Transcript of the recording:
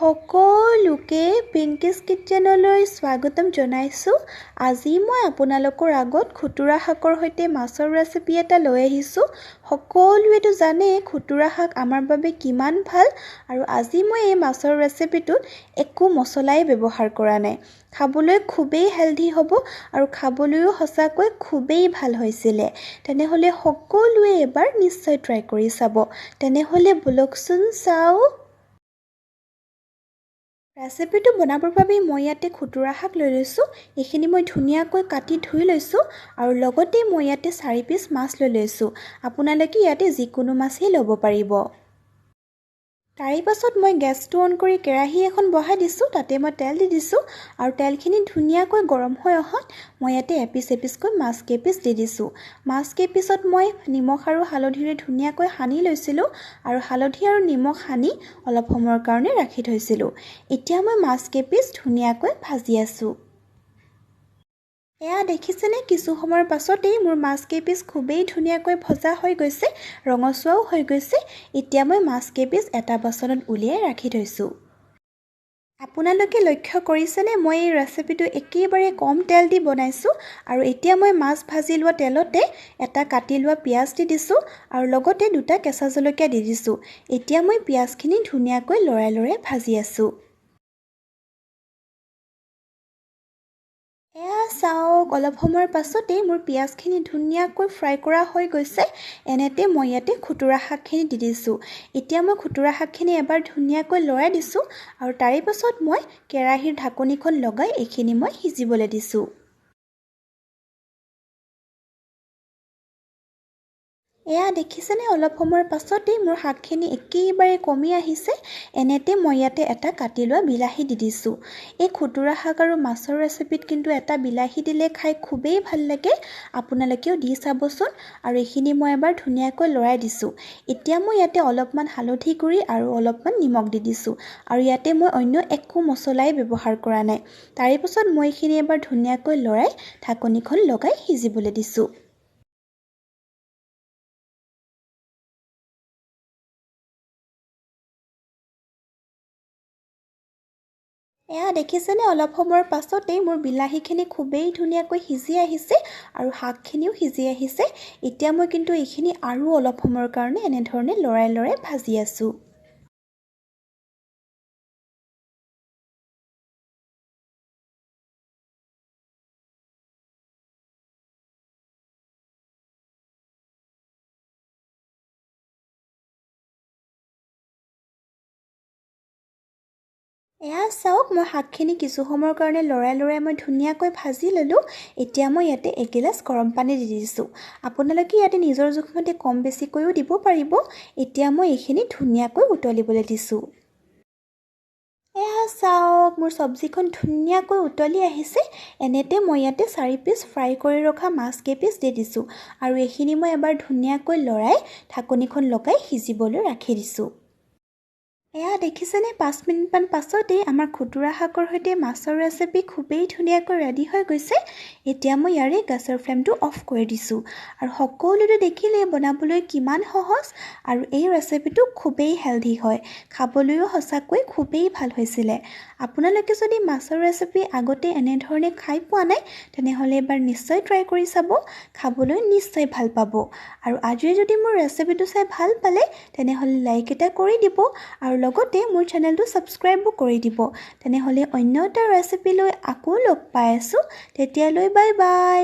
সকলোকে পিংকিছ কিটচেনলৈ স্বাগতম জনাইছোঁ। আজি মই আপোনালোকৰ আগত খুতুৰা শাকৰ সৈতে মাছৰ ৰেচিপি এটা লৈ আহিছোঁ। সকলোৱেতো জানে খুতুৰা শাক আমাৰ বাবে কিমান ভাল, আৰু আজি মই এই মাছৰ ৰেচিপিটোত একো মছলাই ব্যৱহাৰ কৰা নাই। খাবলৈ খুবেই হেল্ডি হ'ব আৰু খাবলৈও সঁচাকৈ খুবেই ভাল হৈছিলে। তেনেহ'লে সকলোৱে এবাৰ নিশ্চয় ট্ৰাই কৰি চাব। তেনেহ'লে বলকচোন চাওঁ। ৰেচিপিটো বনাবৰ বাবে মই ইয়াতে খুতুৰা শাক লৈ লৈছোঁ। এইখিনি মই ধুনীয়াকৈ কাটি ধুই লৈছোঁ আৰু লগতে মই ইয়াতে 4 পিচ মাছ লৈ লৈছোঁ। আপোনালোকে ইয়াতে যিকোনো মাছেই ল'ব পাৰিব। তাৰে পাছত মই গেছটো অন কৰি কেৰাহী এখন বহাই দিছোঁ। তাতে মই তেল দি দিছোঁ আৰু তেলখিনি ধুনীয়াকৈ গৰম হৈ অহাত মই ইয়াতে এপিচ এপিচকৈ মাছ কেইপিচ দি দিছোঁ। মাছ কেইপিচত মই নিমখ আৰু হালধিৰে ধুনীয়াকৈ সানি লৈছিলোঁ আৰু হালধি আৰু নিমখ সানি অলপ সময়ৰ কাৰণে ৰাখি থৈছিলোঁ। এতিয়া মই মাছ কেইপিচ ধুনীয়াকৈ ভাজি আছোঁ। এয়া দেখিছেনে, কিছু সময়ৰ পাছতেই মোৰ মাছ কেইপিচ খুবেই ধুনীয়াকৈ ভজা হৈ গৈছে, ৰঙচুৱাও হৈ গৈছে। এতিয়া মই মাছ কেইপিচ এটা বাচনত উলিয়াই ৰাখি থৈছোঁ। আপোনালোকে লক্ষ্য কৰিছেনে, মই এই ৰেচিপিটো একেবাৰে কম তেল দি বনাইছোঁ। আৰু এতিয়া মই মাছ ভাজি লোৱা তেলতে এটা কাটি লোৱা পিঁয়াজ দি দিছোঁ আৰু লগতে 2টা কেঁচা জলকীয়া দি দিছোঁ। এতিয়া মই পিঁয়াজখিনি ধুনীয়াকৈ লৰাই লৰাই ভাজি আছোঁ। এয়া চাওক, অলপ সময়ৰ পাছতেই মোৰ পিঁয়াজখিনি ধুনীয়াকৈ ফ্ৰাই কৰা হৈ গৈছে। এনেতে মই ইয়াতে খুতুৰা শাকখিনি দি দিছোঁ। এতিয়া মই খুতুৰা শাকখিনি এবাৰ ধুনীয়াকৈ লৰাই দিছোঁ আৰু তাৰে পাছত মই কেৰাহীৰ ঢাকনিখন লগাই এইখিনি মই সিজিবলৈ দিছোঁ। এয়া দেখিছেনে, অলপ সময়ৰ পাছতেই মোৰ শাকখিনি একেবাৰে কমি আহিছে। এনেতে মই ইয়াতে এটা কাটি লোৱা বিলাহী দি দিছোঁ। এই খুতুৰা শাক আৰু মাছৰ ৰেচিপিত কিন্তু এটা বিলাহী দিলে খাই খুবেই ভাল লাগে। আপোনালোকেও দি চাবচোন। আৰু এইখিনি মই এবাৰ ধুনীয়াকৈ লৰাই দিছোঁ। এতিয়া মই ইয়াতে অলপমান হালধি গুড়ি আৰু অলপমান নিমখ দি দিছোঁ। আৰু ইয়াতে মই অন্য একো মছলাই ব্যৱহাৰ কৰা নাই। তাৰে পাছত মই এইখিনি এবাৰ ধুনীয়াকৈ লৰাই ঢাকনিখন লগাই সিজিবলৈ দিছোঁ। এয়া দেখিছেনে, অলপ সময়ৰ পাছতেই মোৰ বিলাহীখিনি খুবেই ধুনীয়াকৈ সিজি আহিছে আৰু শাকখিনিও সিজি আহিছে। এতিয়া মই কিন্তু এইখিনি আৰু অলপ সময়ৰ কাৰণে এনেধৰণে লৰাই লৰাই ভাজি আছোঁ। এয়া চাওক, মই শাকখিনি কিছু সময়ৰ কাৰণে লৰাই লৰাই মই ধুনীয়াকৈ ভাজি ল'লোঁ। এতিয়া মই ইয়াতে এগিলাচ গৰম পানী দি দিছোঁ। আপোনালোকে ইয়াতে নিজৰ জোখমতে কম বেছিকৈও দিব পাৰিব। এতিয়া মই এইখিনি ধুনীয়াকৈ উতলিবলৈ দিছোঁ। এয়া চাওক, মোৰ চব্জিখন ধুনীয়াকৈ উতলি আহিছে। এনেতে মই ইয়াতে 4 পিচ ফ্ৰাই কৰি ৰখা মাছ কেইপিচ দি দিছোঁ আৰু এইখিনি মই এবাৰ ধুনীয়াকৈ লৰাই ঢাকনিখন লগাই সিজিবলৈ ৰাখি দিছোঁ। এয়া দেখিছেনে, 5 মিনিটমান পাছতেই আমাৰ খুতুৰা শাকৰ সৈতে মাছৰ ৰেচিপি খুবেই ধুনীয়াকৈ ৰেডি হৈ গৈছে। এতিয়া মই ইয়াৰে গেছৰ ফ্লেমটো অফ কৰি দিছোঁ। আৰু সকলোৰে দেখিলে বনাবলৈ কিমান সহজ, আৰু এই ৰেচিপিটো খুবেই হেল্ডি হয়। খাবলৈও সঁচাকৈ খুবেই ভাল হৈছিলে। আপোনালোকে যদি মাছৰ ৰেচিপি আগতে এনেধৰণে খাই পোৱা নাই, তেনেহ'লে এবাৰ নিশ্চয় ট্ৰাই কৰি চাব। খাবলৈ নিশ্চয় ভাল পাব। আৰু আজিয়ে যদি মোৰ ৰেচিপিটো চাই ভাল পালে, তেনেহ'লে লাইক এটা কৰি দিব আৰু লগতে মোৰ চেনেলটো ছাবস্ক্ৰাইবো কৰি দিব। তেনেহ'লে অন্য এটা ৰেচিপি লৈ আকৌ লগ পাই আছোঁ। তেতিয়ালৈ বাই বাই।